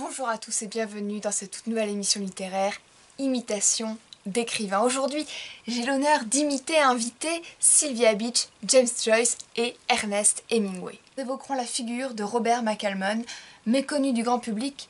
Bonjour à tous et bienvenue dans cette toute nouvelle émission littéraire, Imitation d'écrivains. Aujourd'hui, j'ai l'honneur d'imiter et inviter Sylvia Beach, James Joyce et Ernest Hemingway. Nous évoquerons la figure de Robert McCalmon, méconnu du grand public,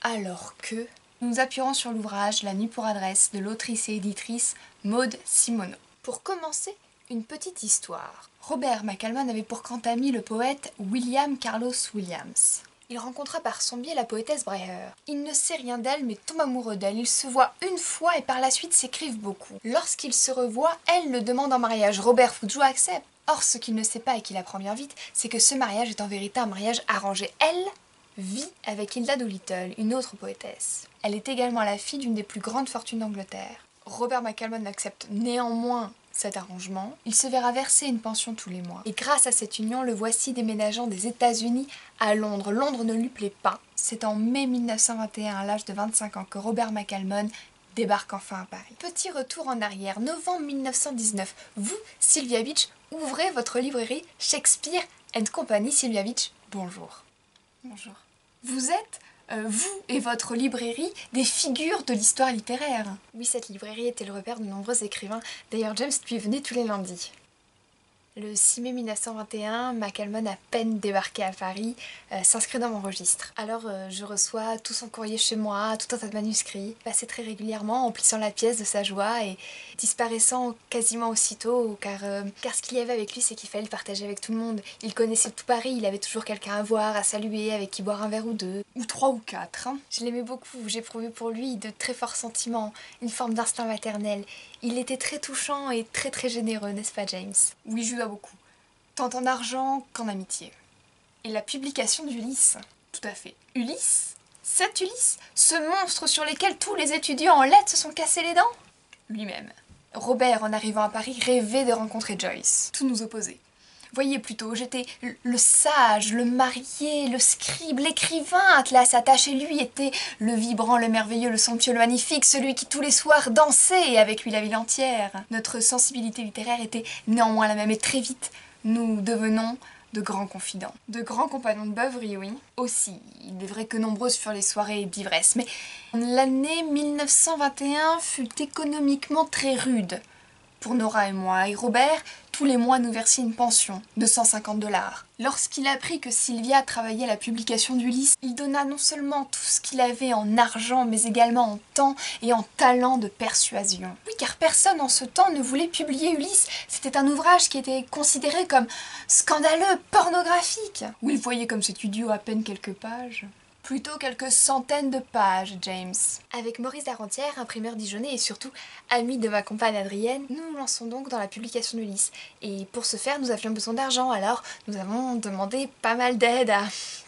alors que nous nous appuierons sur l'ouvrage La nuit pour adresse de l'autrice et éditrice Maud Simoneau. Pour commencer, une petite histoire. Robert McCalmon avait pour grand ami le poète William Carlos Williams. Il rencontra par son biais la poétesse Breher. Il ne sait rien d'elle mais tombe amoureux d'elle. Ils se voient une fois et par la suite s'écrivent beaucoup. Lorsqu'ils se revoient, elle le demande en mariage. Robert Fougeot accepte. Or, ce qu'il ne sait pas et qu'il apprend bien vite, c'est que ce mariage est en vérité un mariage arrangé. Elle vit avec Hilda Doolittle, une autre poétesse. Elle est également la fille d'une des plus grandes fortunes d'Angleterre. Robert McCalmon accepte néanmoins cet arrangement. Il se verra verser une pension tous les mois. Et grâce à cette union, le voici déménageant des États-Unis à Londres. Londres ne lui plaît pas. C'est en mai 1921, à l'âge de 25 ans, que Robert McCalmon débarque enfin à Paris. Petit retour en arrière, novembre 1919. Vous, Sylvia Beach, ouvrez votre librairie Shakespeare & Company. Sylvia Beach, bonjour. Bonjour. Vous êtes vous et votre librairie, des figures de l'histoire littéraire. Oui, cette librairie était le repère de nombreux écrivains. D'ailleurs, James y venait tous les lundis. Le 6 mai 1921, McCalmon, à peine débarqué à Paris, s'inscrit dans mon registre. Alors je reçois tout son courrier chez moi, tout un tas de manuscrits, passé très régulièrement, emplissant la pièce de sa joie et disparaissant quasiment aussitôt, car ce qu'il y avait avec lui, c'est qu'il fallait le partager avec tout le monde. Il connaissait tout Paris, il avait toujours quelqu'un à voir, à saluer, avec qui boire un verre ou deux, ou trois ou quatre. Hein. Je l'aimais beaucoup, j'éprouvais pour lui de très forts sentiments, une forme d'instinct maternel. Il était très touchant et très généreux, n'est-ce pas James? Oui, je lui dois beaucoup, tant en argent qu'en amitié. Et la publication d'Ulysse. Tout à fait. Ulysse? Cet Ulysse? Ce monstre sur lequel tous les étudiants en lettres se sont cassés les dents? Lui-même. Robert, en arrivant à Paris, rêvait de rencontrer Joyce. Tout nous opposait. Voyez plutôt, j'étais le sage, le marié, le scribe, l'écrivain. Atlas attaché lui était le vibrant, le merveilleux, le somptueux, le magnifique, celui qui tous les soirs dansait et avec lui la ville entière. Notre sensibilité littéraire était néanmoins la même et très vite, nous devenons de grands confidents. De grands compagnons de beuverie, oui. Aussi, il est vrai que nombreuses furent les soirées d'ivresse, mais l'année 1921 fut économiquement très rude pour Nora et moi, et Robert, tous les mois nous versait une pension de 150 $. Lorsqu'il apprit que Sylvia travaillait à la publication d'Ulysse, il donna non seulement tout ce qu'il avait en argent, mais également en temps et en talent de persuasion. Oui, car personne en ce temps ne voulait publier Ulysse. C'était un ouvrage qui était considéré comme scandaleux, pornographique. Ou il voyait comme cet idiot à peine quelques pages. Plutôt quelques centaines de pages, James. Avec Maurice Darentière, imprimeur dijonnais et surtout ami de ma compagne Adrienne, nous nous lançons donc dans la publication d'Ulysse. Et pour ce faire, nous avions besoin d'argent, alors nous avons demandé pas mal d'aide à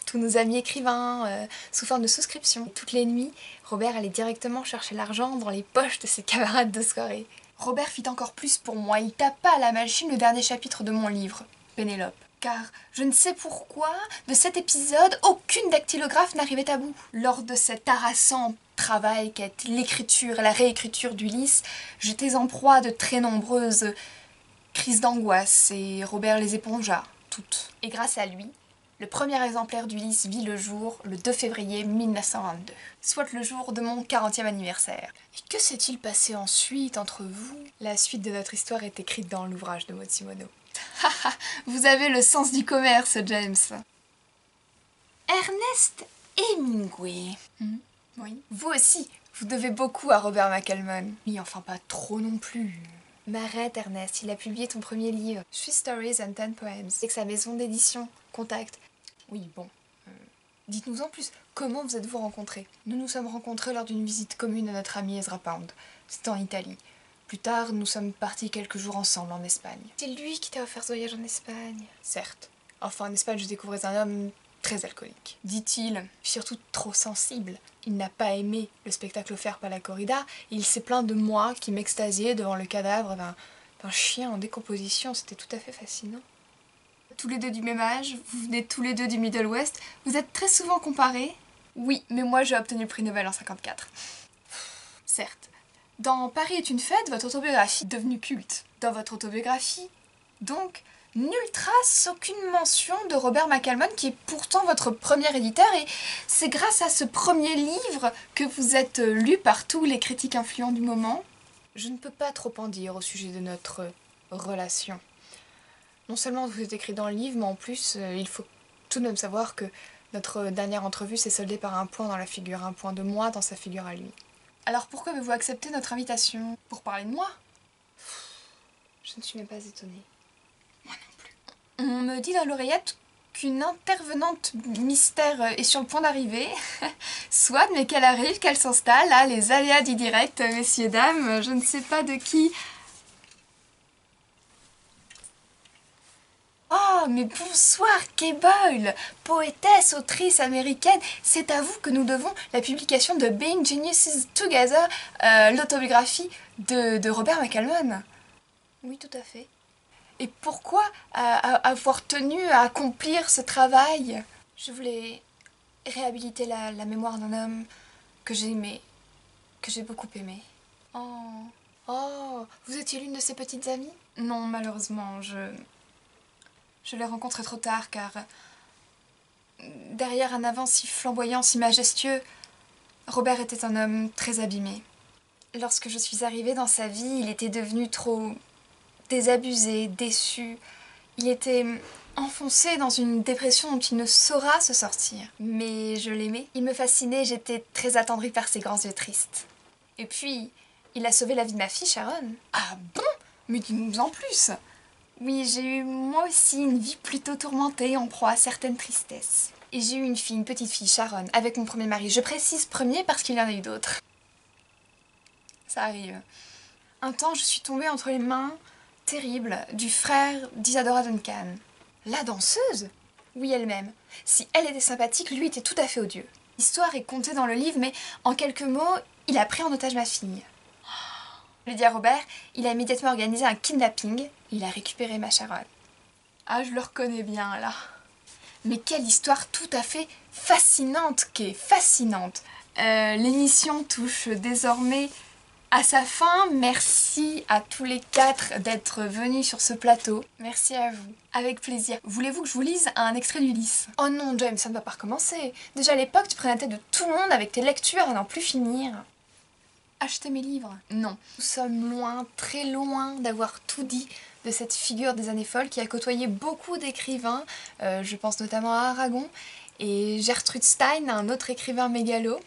tous nos amis écrivains, sous forme de souscription. Et toutes les nuits, Robert allait directement chercher l'argent dans les poches de ses camarades de soirée. Robert fit encore plus pour moi, il tapa à la machine le dernier chapitre de mon livre, Pénélope. Car je ne sais pourquoi, de cet épisode, aucune dactylographe n'arrivait à bout. Lors de cet harassant travail qu'est l'écriture et la réécriture d'Ulysse, j'étais en proie de très nombreuses crises d'angoisse et Robert les épongea, toutes. Et grâce à lui, le premier exemplaire d'Ulysse vit le jour le 2 février 1922, soit le jour de mon 40e anniversaire. Et que s'est-il passé ensuite entre vous? La suite de notre histoire est écrite dans l'ouvrage de Maud Simoneau. Vous avez le sens du commerce, James. Ernest Hemingway. Oui. Vous aussi, vous devez beaucoup à Robert McCalmon. Oui, enfin pas trop non plus. M'arrête, Ernest, il a publié ton premier livre, Sweet Stories and 10 Poems, avec sa maison d'édition, Contact. Oui, bon. Dites-nous en plus, comment vous êtes-vous rencontrés? Nous nous sommes rencontrés lors d'une visite commune à notre ami Ezra Pound. C'était en Italie. Plus tard, nous sommes partis quelques jours ensemble en Espagne. C'est lui qui t'a offert ce voyage en Espagne? Certes. Enfin, en Espagne, je découvrais un homme très alcoolique, dit-il, surtout trop sensible. Il n'a pas aimé le spectacle offert par la corrida, et il s'est plaint de moi qui m'extasiais devant le cadavre d'un chien en décomposition. C'était tout à fait fascinant. Tous les deux du même âge, vous venez tous les deux du Middle West, vous êtes très souvent comparés? Oui, mais moi j'ai obtenu le prix Nobel en 54. Certes. Dans Paris est une fête, votre autobiographie devenue culte. Dans votre autobiographie, donc, Nulle trace, aucune mention de Robert McCalmon qui est pourtant votre premier éditeur et c'est grâce à ce premier livre que vous êtes lu par tous les critiques influents du moment. Je ne peux pas trop en dire au sujet de notre relation. Non seulement vous êtes écrit dans le livre, mais en plus il faut tout de même savoir que notre dernière entrevue s'est soldée par un point dans la figure, un point de moi dans sa figure à lui. Alors pourquoi avez-vous accepté notre invitation? Pour parler de moi? Je ne suis même pas étonnée. Moi non plus. On me dit dans l'oreillette qu'une intervenante mystère est sur le point d'arriver. Soit, mais qu'elle arrive, qu'elle s'installe. Là, les aléas du direct, messieurs, dames, je ne sais pas de qui. Oh, mais bonsoir, Kay Boyle, poétesse, autrice américaine. C'est à vous que nous devons la publication de Being Geniuses Together, l'autobiographie de Robert McCalmon. Oui, tout à fait. Et pourquoi avoir tenu à accomplir ce travail? Je voulais réhabiliter la mémoire d'un homme que j'ai aimé, que j'ai beaucoup aimé. Oh, oh, vous étiez l'une de ses petites amies? Non, malheureusement, je l'ai rencontré trop tard car derrière un avant si flamboyant, si majestueux, Robert était un homme très abîmé. Lorsque je suis arrivée dans sa vie, il était devenu trop désabusé, déçu. Il était enfoncé dans une dépression dont il ne saura se sortir. Mais je l'aimais, il me fascinait, j'étais très attendrie par ses grands yeux tristes. Et puis, il a sauvé la vie de ma fille, Sharon. Ah bon? Mais dis-nous en plus! Oui, j'ai eu moi aussi une vie plutôt tourmentée, en proie à certaines tristesses. Et j'ai eu une fille, une petite fille, Sharon, avec mon premier mari. Je précise premier parce qu'il y en a eu d'autres. Ça arrive. Un temps, je suis tombée entre les mains terribles du frère d'Isadora Duncan. La danseuse? Oui, elle-même. Si elle était sympathique, lui était tout à fait odieux. L'histoire est contée dans le livre, mais en quelques mots, il a pris en otage ma fille. Je lui ai dit à Robert, il a immédiatement organisé un kidnapping, il a récupéré ma Sharon. Ah, je le reconnais bien, là. Mais quelle histoire tout à fait fascinante qu'est, fascinante. L'émission touche désormais à sa fin. Merci à tous les quatre d'être venus sur ce plateau. Merci à vous. Avec plaisir. Voulez-vous que je vous lise un extrait d'Ulysse? Oh non, James, ça ne va pas recommencer. Déjà à l'époque, tu prenais la tête de tout le monde avec tes lectures à n'en plus finir. Acheter mes livres? Non. Nous sommes loin, très loin d'avoir tout dit de cette figure des années folles qui a côtoyé beaucoup d'écrivains, je pense notamment à Aragon, et Gertrude Stein, un autre écrivain mégalo.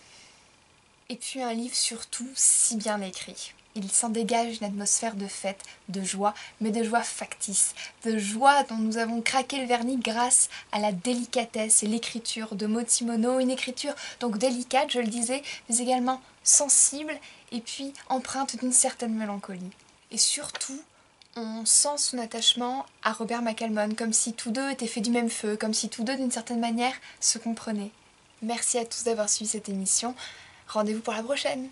Et puis un livre surtout si bien écrit. Il s'en dégage une atmosphère de fête, de joie, mais de joie factice, de joie dont nous avons craqué le vernis grâce à la délicatesse et l'écriture de Motimono, une écriture donc délicate, je le disais, mais également sensible et puis empreinte d'une certaine mélancolie. Et surtout, on sent son attachement à Robert McCalmon, comme si tous deux étaient faits du même feu, comme si tous deux d'une certaine manière se comprenaient. Merci à tous d'avoir suivi cette émission. Rendez-vous pour la prochaine!